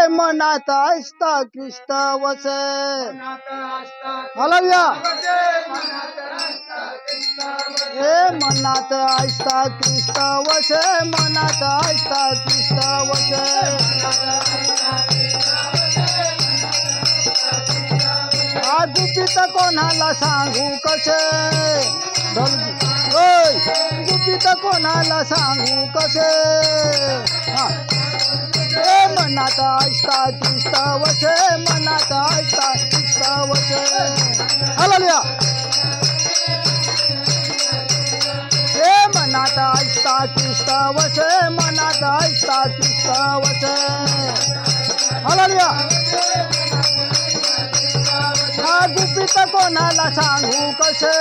मनात ऐसता ख्रिस्त वसे हालेलुया मनात ऐसता ख्रिस्त वसे मनात ऐसता ख्रिस्त वसे गुपित कोणाला सांगू कसे गुपित कोणाला सांगू कसे मनात ऐसता ख्रिस्त वसे मनात ऐसता ख्रिस्त वसे हालेलुया मनात ऐसता ख्रिस्त वसे मनात ऐसता ख्रिस्त वसे हालेलुया गुपित कोणाला सांगू कसे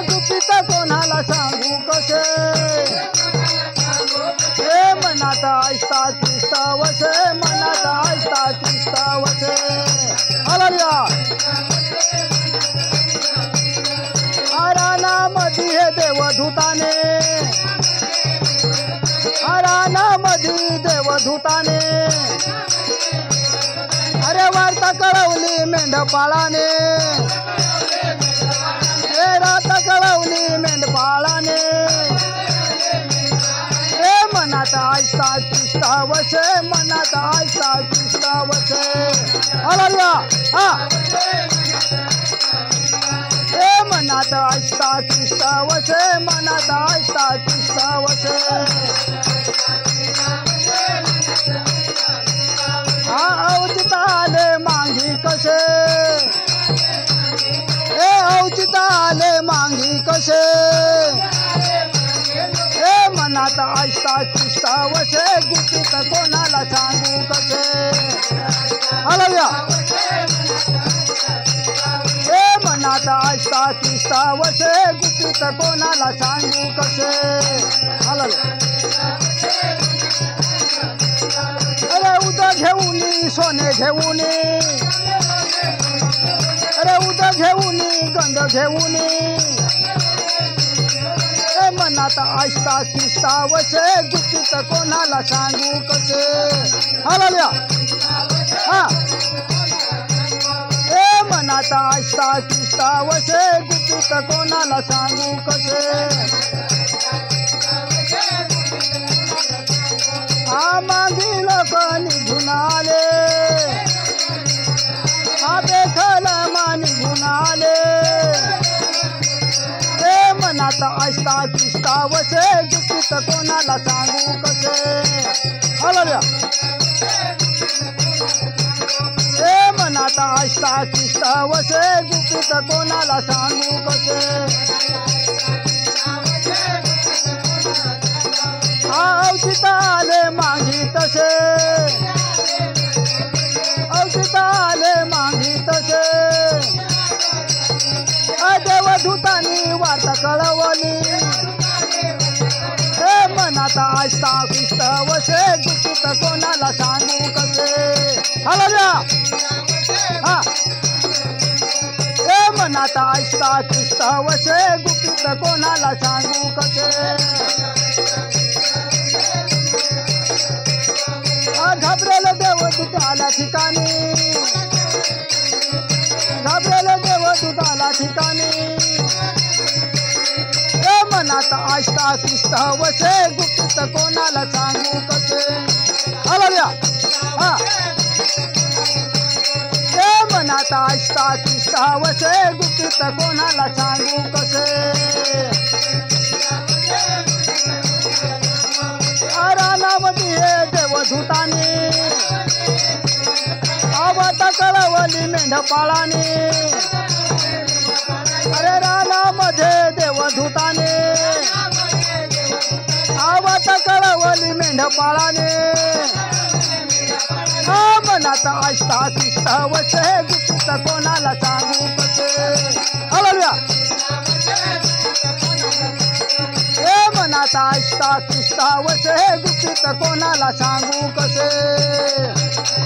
गुपित कोणाला सांगू कसे मनात ऐसता ख्रिस्त वसे मनात ऐसता ख्रिस्त वसे हालेलुया रानामधी हे देवदूताने रानामधी देवदूताने अरे वार्ता कळवली मेंढपाळाने रात कळवली मेंढपाळाने मनात ऐसता ख्रिस्त वसे मनात ऐसता ख्रिस्त वसे हालेलुया मनात ऐसता ख्रिस्त वसे मनात ऐसता ख्रिस्त वसे औचित आले मांगी कसे औचित आले मांगी कसे मनात ऐसता ख्रिस्त वसे गुपित कोणाला सांगू कसे हालेलुया मनात ऐसता ख्रिस्त वसे गुपित कोणाला सांगू कसे हालेलुया अरे उद्या घेऊनी सोने घेऊनी अरे उद्या घेऊनी गंध घेऊनी मनात ऐसता ख्रिस्त वसे गुपित कोणाला सांगू कसे हालेलुया मनात ऐसता ख्रिस्त वसे गुपित कोणाला सांगू कसे मागी लोक निघून आले बेखल निघून आले मनात ऐसता ख्रिस्त वसे गुपित कोणाला सांगू कसे हालेलुया मनात ऐसता ख्रिस्त वसे गुपित कोणाला सांगू कसे औचित आले मागी तसे औचित आले मागी तसे देवदूतांनी वार्ता कळवली मनात ऐसता ख्रिस्त वसे गुपित कोणाला सांगू कसे हालेलुया मनात ऐसता ख्रिस्त वसे गुपित कोणाला सांगू कसे घाबरेल देवदूताला ठिकाणी घाबरेल देवदूताला ठिकाणी मनात ऐसता ख्रिस्त वसे गुपित कोणाला सांगू कसे हालेलुया मनात ऐसता ख्रिस्त वसे गुपित कोणाला सांगू कसे रानामधी हे देवदूताने आवत कळवली मेंढपाळाने अरे रानामध्ये देवदूताने आवत कळवली मेंढपाळाने मनात ऐसता ख्रिस्त वसे गुपित कोणाला सांगू कसे हालेलुया मनात ऐसता ख्रिस्त वसे गुपित कोणाला सांगू कसे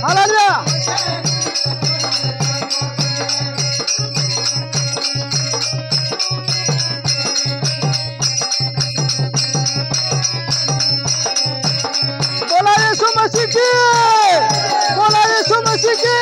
हालेलुया मसीह की बोला यीशु मसीह की